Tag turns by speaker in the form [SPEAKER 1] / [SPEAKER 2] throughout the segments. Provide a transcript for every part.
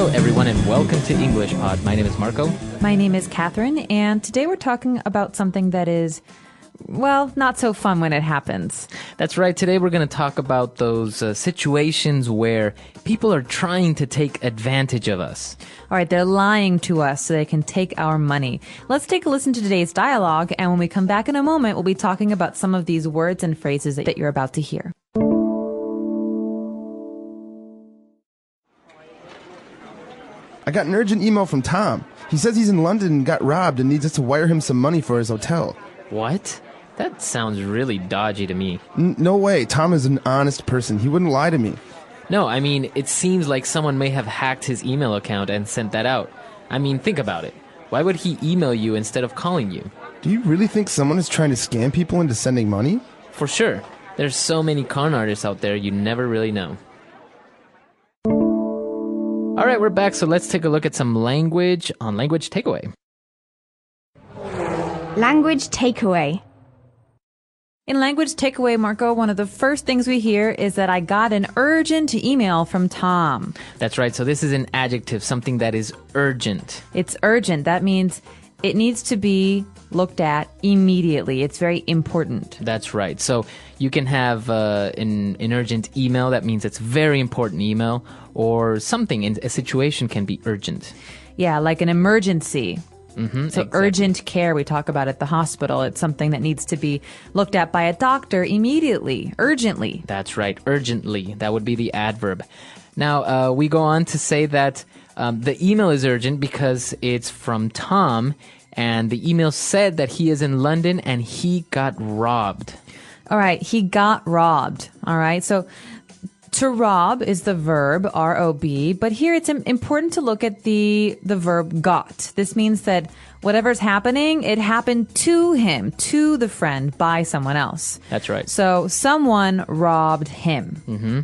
[SPEAKER 1] Hello, everyone, and welcome to English Pod. My name is Marco.
[SPEAKER 2] My name is Catherine, and today we're talking about something that is, well, not so fun when it happens.
[SPEAKER 1] That's right. Today we're going to talk about those situations where people are trying to take advantage of us.
[SPEAKER 2] All right, they're lying to us so they can take our money. Let's take a listen to today's dialogue, and when we come back in a moment, we'll be talking about some of these words and phrases that you're about to hear.
[SPEAKER 3] I got an urgent email from Tom. He says he's in London and got robbed and needs us to wire him some money for his hotel.
[SPEAKER 1] What? That sounds really dodgy to me.
[SPEAKER 3] No way. Tom is an honest person. He wouldn't lie to me.
[SPEAKER 1] No, I mean, it seems like someone may have hacked his email account and sent that out. I mean, think about it. Why would he email you instead of calling you?
[SPEAKER 3] Do you really think someone is trying to scam people into sending money?
[SPEAKER 1] For sure. There's so many con artists out there, you never really know. All right, we're back, so let's take a look at some language on Language Takeaway.
[SPEAKER 4] Language takeaway.
[SPEAKER 2] In Language Takeaway, Marco, one of the first things we hear is that I got an urgent email from Tom.
[SPEAKER 1] That's right, so this is an adjective, something that is urgent.
[SPEAKER 2] It's urgent. That means it needs to be looked at immediately. It's very important.
[SPEAKER 1] That's right. So you can have an urgent email. That means it's very important email, or something in a situation can be urgent.
[SPEAKER 2] Yeah, like an emergency. So
[SPEAKER 1] exactly.
[SPEAKER 2] Urgent care we talk about at the hospital. It's something that needs to be looked at by a doctor immediately, urgently.
[SPEAKER 1] That's right, urgently. That would be the adverb. Now, we go on to say that the email is urgent because it's from Tom, and the email said that he is in London and he got robbed.
[SPEAKER 2] All right, he got robbed. All right, so to rob is the verb, R-O-B, but here it's important to look at the verb got. This means that whatever's happening, it happened to him, to the friend, by someone else.
[SPEAKER 1] That's right.
[SPEAKER 2] So someone robbed him. Mm-hmm.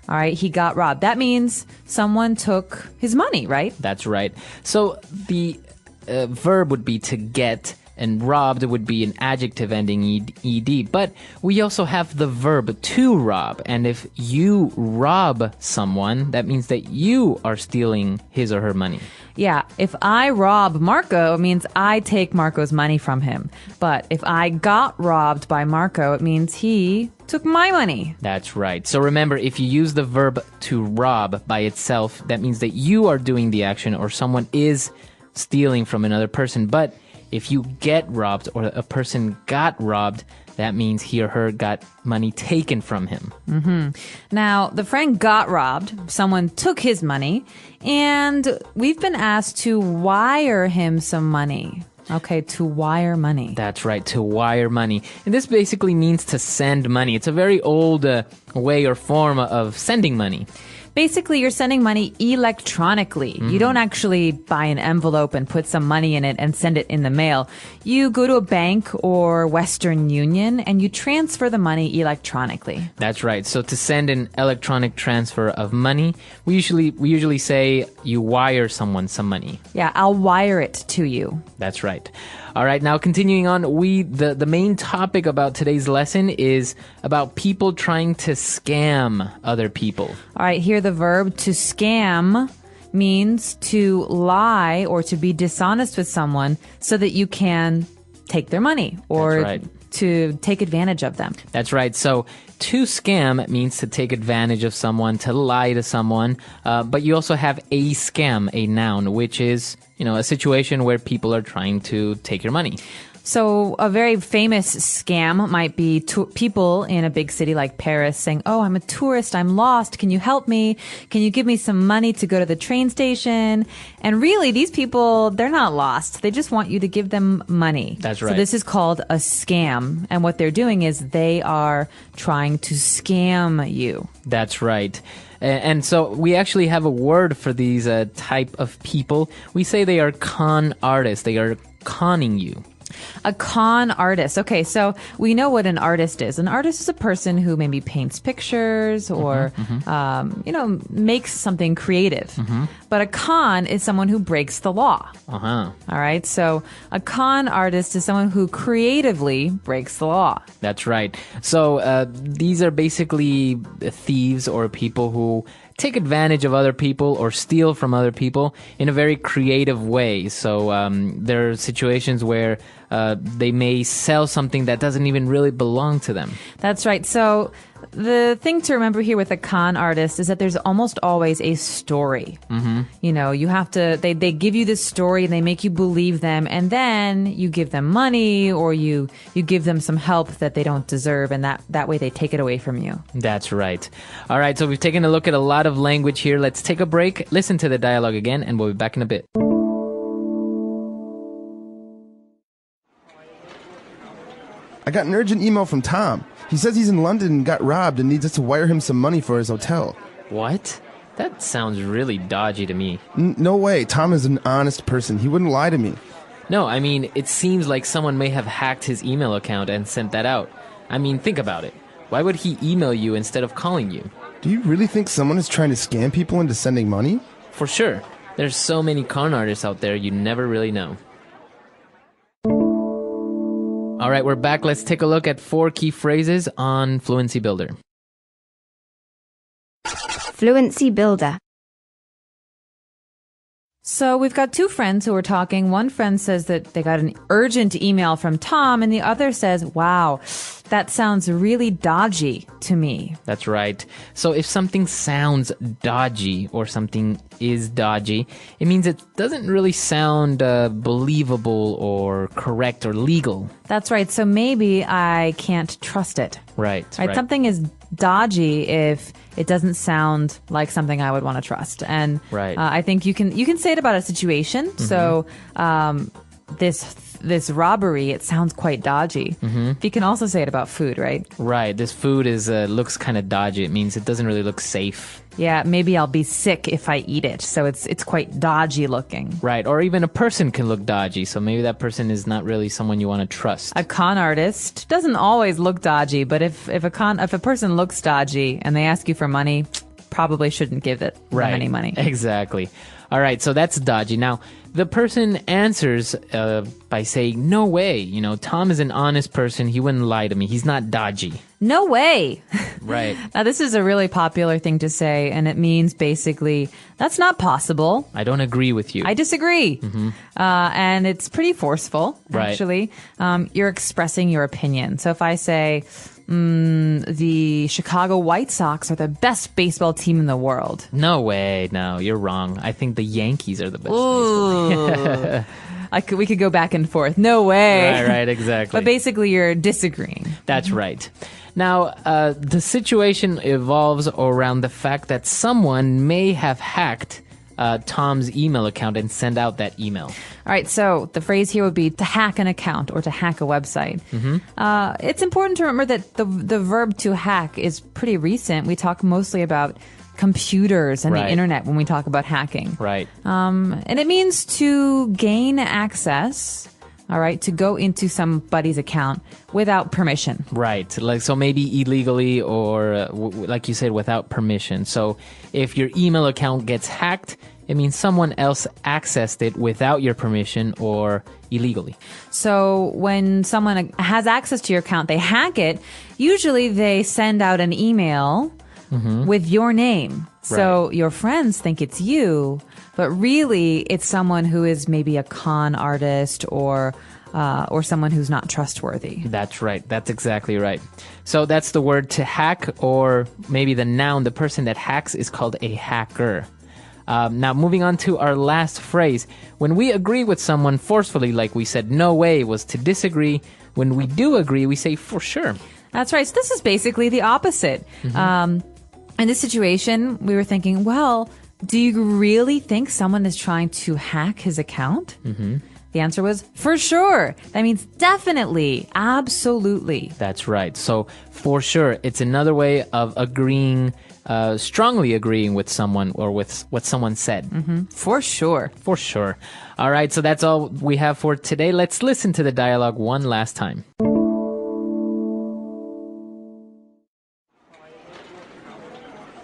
[SPEAKER 2] All right, he got robbed. That means someone took his money, right?
[SPEAKER 1] That's right. So the verb would be to get, and robbed would be an adjective ending ed. But we also have the verb to rob. And if you rob someone, that means that you are stealing his or her money.
[SPEAKER 2] Yeah, if I rob Marco, it means I take Marco's money from him. But if I got robbed by Marco, it means he took my money.
[SPEAKER 1] That's right. So remember, if you use the verb to rob by itself, that means that you are doing the action or someone is stealing from another person. But if you get robbed or a person got robbed, that means he or her got money taken from him.
[SPEAKER 2] Mm-hmm. Now, the friend got robbed. Someone took his money, and we've been asked to wire him some money. Okay, to wire money.
[SPEAKER 1] That's right, to wire money. And this basically means to send money. It's a very old way or form of sending money.
[SPEAKER 2] Basically, you're sending money electronically. You don't actually buy an envelope and put some money in it and send it in the mail. You go to a bank or Western Union and you transfer the money electronically.
[SPEAKER 1] That's right. So to send an electronic transfer of money, we usually say you wire someone some money.
[SPEAKER 2] Yeah, I'll wire it to you.
[SPEAKER 1] That's right. All right, now continuing on, the main topic about today's lesson is about people trying to scam other people.
[SPEAKER 2] All right, here the verb to scam means to lie or to be dishonest with someone so that you can take their money or
[SPEAKER 1] That's right.
[SPEAKER 2] to take advantage of them.
[SPEAKER 1] That's right. So to scam means to take advantage of someone, to lie to someone. But you also have a scam, a noun, which is, a situation where people are trying to take your money.
[SPEAKER 2] So a very famous scam might be people in a big city like Paris saying, "Oh, I'm a tourist. I'm lost. Can you help me? Can you give me some money to go to the train station?" And really, these people, they're not lost. They just want you to give them money.
[SPEAKER 1] That's right.
[SPEAKER 2] So this is called a scam. And what they're doing is they are trying to scam you.
[SPEAKER 1] That's right. And so we actually have a word for these type of people. We say they are con artists. They are conning you.
[SPEAKER 2] A con artist. Okay, so we know what an artist is. An artist is a person who maybe paints pictures or, makes something creative. But a con is someone who breaks the law. All right, so a con artist is someone who creatively breaks the law.
[SPEAKER 1] That's right. So these are basically thieves or people who take advantage of other people or steal from other people in a very creative way. So there are situations where they may sell something that doesn't even really belong to them.
[SPEAKER 2] That's right. So the thing to remember here with a con artist is that there's almost always a story. Mm-hmm. You know, you have to, they give you this story and they make you believe them, and then you give them money or you give them some help that they don't deserve, and that way they take it away from you.
[SPEAKER 1] That's right. All right, so we've taken a look at a lot of language here. Let's take a break, listen to the dialogue again, and we'll be back in a bit.
[SPEAKER 3] I got an urgent email from Tom. He says he's in London and got robbed and needs us to wire him some money for his hotel.
[SPEAKER 1] What? That sounds really dodgy to me.
[SPEAKER 3] No way. Tom is an honest person. He wouldn't lie to me.
[SPEAKER 1] No, I mean, it seems like someone may have hacked his email account and sent that out. I mean, think about it. Why would he email you instead of calling you?
[SPEAKER 3] Do you really think someone is trying to scam people into sending money?
[SPEAKER 1] For sure. There's so many con artists out there, you never really know. All right, we're back. Let's take a look at 4 key phrases on Fluency Builder.
[SPEAKER 4] Fluency Builder.
[SPEAKER 2] So we've got 2 friends who are talking. One friend says that they got an urgent email from Tom, and the other says, wow, that sounds really dodgy to me.
[SPEAKER 1] That's right. So if something sounds dodgy or something is dodgy, it means it doesn't really sound believable or correct or legal.
[SPEAKER 2] That's right. So maybe I can't trust it.
[SPEAKER 1] Right.
[SPEAKER 2] Something is dodgy if it doesn't sound like something I would want to trust. And
[SPEAKER 1] right.
[SPEAKER 2] I think you can say it about a situation. Mm-hmm. So this robbery, it sounds quite dodgy. Mm-hmm. You can also say it about food, right?
[SPEAKER 1] Right. This food is looks kind of dodgy. It means it doesn't really look safe.
[SPEAKER 2] Yeah, maybe I'll be sick if I eat it. So it's quite dodgy looking.
[SPEAKER 1] Right. Or even a person can look dodgy. So maybe that person is not really someone you want to trust.
[SPEAKER 2] A con artist doesn't always look dodgy, but if a person looks dodgy and they ask you for money, probably shouldn't give them any money.
[SPEAKER 1] Exactly. All right, so that's dodgy. Now, the person answers by saying, no way. You know, Tom is an honest person. He wouldn't lie to me. He's not dodgy.
[SPEAKER 2] No way.
[SPEAKER 1] Right.
[SPEAKER 2] Now, this is a really popular thing to say, and it means basically, that's not possible.
[SPEAKER 1] I don't agree with you.
[SPEAKER 2] I disagree.
[SPEAKER 1] Mm-hmm.
[SPEAKER 2] And it's pretty forceful, actually.
[SPEAKER 1] Right.
[SPEAKER 2] You're expressing your opinion. So if I say, the Chicago White Sox are the best baseball team in the world.
[SPEAKER 1] No way. No, you're wrong. I think the Yankees are the best baseball team.
[SPEAKER 2] We could go back and forth. No way.
[SPEAKER 1] Right, exactly.
[SPEAKER 2] But basically, you're disagreeing.
[SPEAKER 1] That's right. Now, the situation evolves around the fact that someone may have hacked Tom's email account and send out that email.
[SPEAKER 2] All right, so the phrase here would be to hack an account or to hack a website. Mm-hmm. It's important to remember that the verb to hack is pretty recent. We talk mostly about computers and the internet when we talk about hacking.
[SPEAKER 1] Right.
[SPEAKER 2] And it means to gain access, all right, to go into somebody's account without permission.
[SPEAKER 1] Right. Like, so maybe illegally or like you said, without permission. So if your email account gets hacked, it means someone else accessed it without your permission or illegally.
[SPEAKER 2] So when someone has access to your account, they hack it. Usually they send out an email with your name. So your friends think it's you, but really it's someone who is maybe a con artist or someone who's not trustworthy.
[SPEAKER 1] That's right. That's exactly right. So that's the word to hack, or maybe the noun, the person that hacks is called a hacker. Now, moving on to our last phrase. When we agree with someone forcefully, like we said, no way, was to disagree. When we do agree, we say for sure.
[SPEAKER 2] That's right. So this is basically the opposite. Mm-hmm. In this situation, we were thinking, well, do you really think someone is trying to hack his account? Mm-hmm. The answer was, for sure. That means definitely, absolutely.
[SPEAKER 1] That's right. So, for sure, it's another way of agreeing, strongly agreeing with someone or with what someone said.
[SPEAKER 2] Mm-hmm. For sure.
[SPEAKER 1] For sure. All right, so that's all we have for today. Let's listen to the dialogue one last time.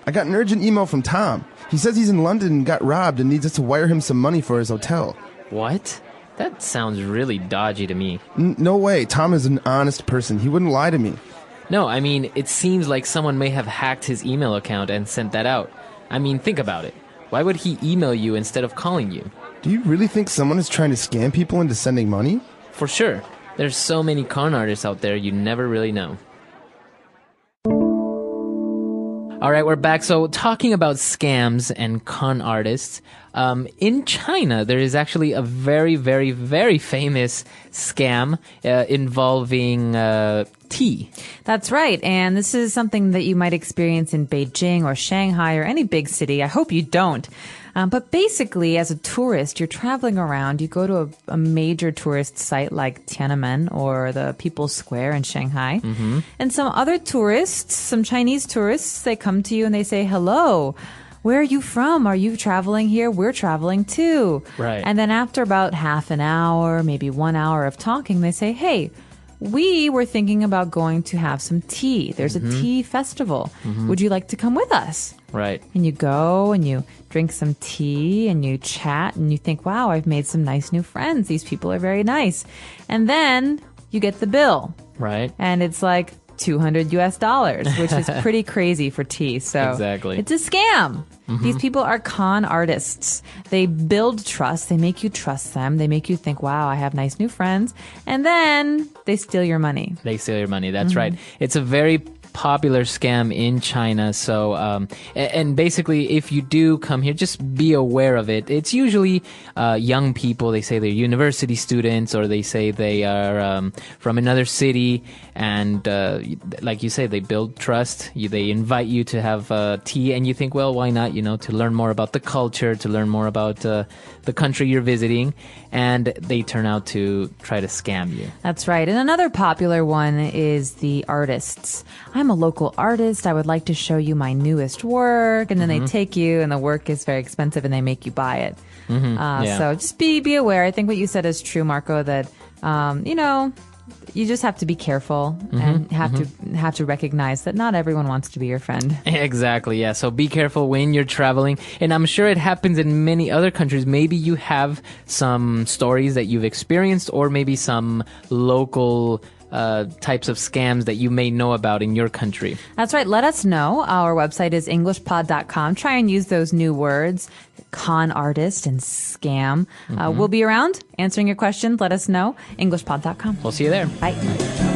[SPEAKER 3] I got an urgent email from Tom. He says he's in London and got robbed and needs us to wire him some money for his hotel.
[SPEAKER 1] What? That sounds really dodgy to me.
[SPEAKER 3] No way. Tom is an honest person. He wouldn't lie to me.
[SPEAKER 1] No, I mean, it seems like someone may have hacked his email account and sent that out. I mean, think about it. Why would he email you instead of calling you?
[SPEAKER 3] Do you really think someone is trying to scam people into sending money?
[SPEAKER 1] For sure. There's so many con artists out there, you never really know. All right, we're back. So talking about scams and con artists, in China, there is actually a very, very, very famous scam involving tea.
[SPEAKER 2] That's right. And this is something that you might experience in Beijing or Shanghai or any big city. I hope you don't. But basically, as a tourist, you're traveling around. You go to a major tourist site like Tiananmen or the People's Square in Shanghai. And some other tourists, some Chinese tourists, they come to you and they say, hello. Where are you from? Are you traveling here? We're traveling too.
[SPEAKER 1] Right.
[SPEAKER 2] And then after about half an hour, maybe 1 hour of talking, they say, hey, we were thinking about going to have some tea. There's a tea festival. Would you like to come with us?
[SPEAKER 1] Right.
[SPEAKER 2] And you go and you drink some tea and you chat and you think, wow, I've made some nice new friends. These people are very nice. And then you get the bill.
[SPEAKER 1] Right.
[SPEAKER 2] And it's like $200 US, which is pretty crazy for tea. So
[SPEAKER 1] Exactly.
[SPEAKER 2] it's a scam. These people are con artists. They build trust. They make you trust them. They make you think, wow, I have nice new friends. And then they steal your money.
[SPEAKER 1] They steal your money. That's right. It's a very popular scam in China. So, and basically, if you do come here, just be aware of it. It's usually young people. They say they're university students, or they say they are from another city. And like you say, they build trust. They invite you to have tea, and you think, well, why not? You know, to learn more about the culture, to learn more about the country you're visiting, and they turn out to try to scam you.
[SPEAKER 2] That's right. And another popular one is the artists. I'm a local artist. I would like to show you my newest work. And then they take you, and the work is very expensive, and they make you buy it.
[SPEAKER 1] Yeah.
[SPEAKER 2] So just be aware. I think what you said is true, Marco, that, you know, you just have to be careful and have to recognize that not everyone wants to be your friend.
[SPEAKER 1] Exactly, yeah. So be careful when you're traveling. And I'm sure it happens in many other countries. Maybe you have some stories that you've experienced, or maybe some local types of scams that you may know about in your country.
[SPEAKER 2] That's right. Let us know. Our website is englishpod.com. Try and use those new words, con artist and scam. We'll be around answering your questions. Let us know. englishpod.com.
[SPEAKER 1] We'll see you there.
[SPEAKER 2] Bye.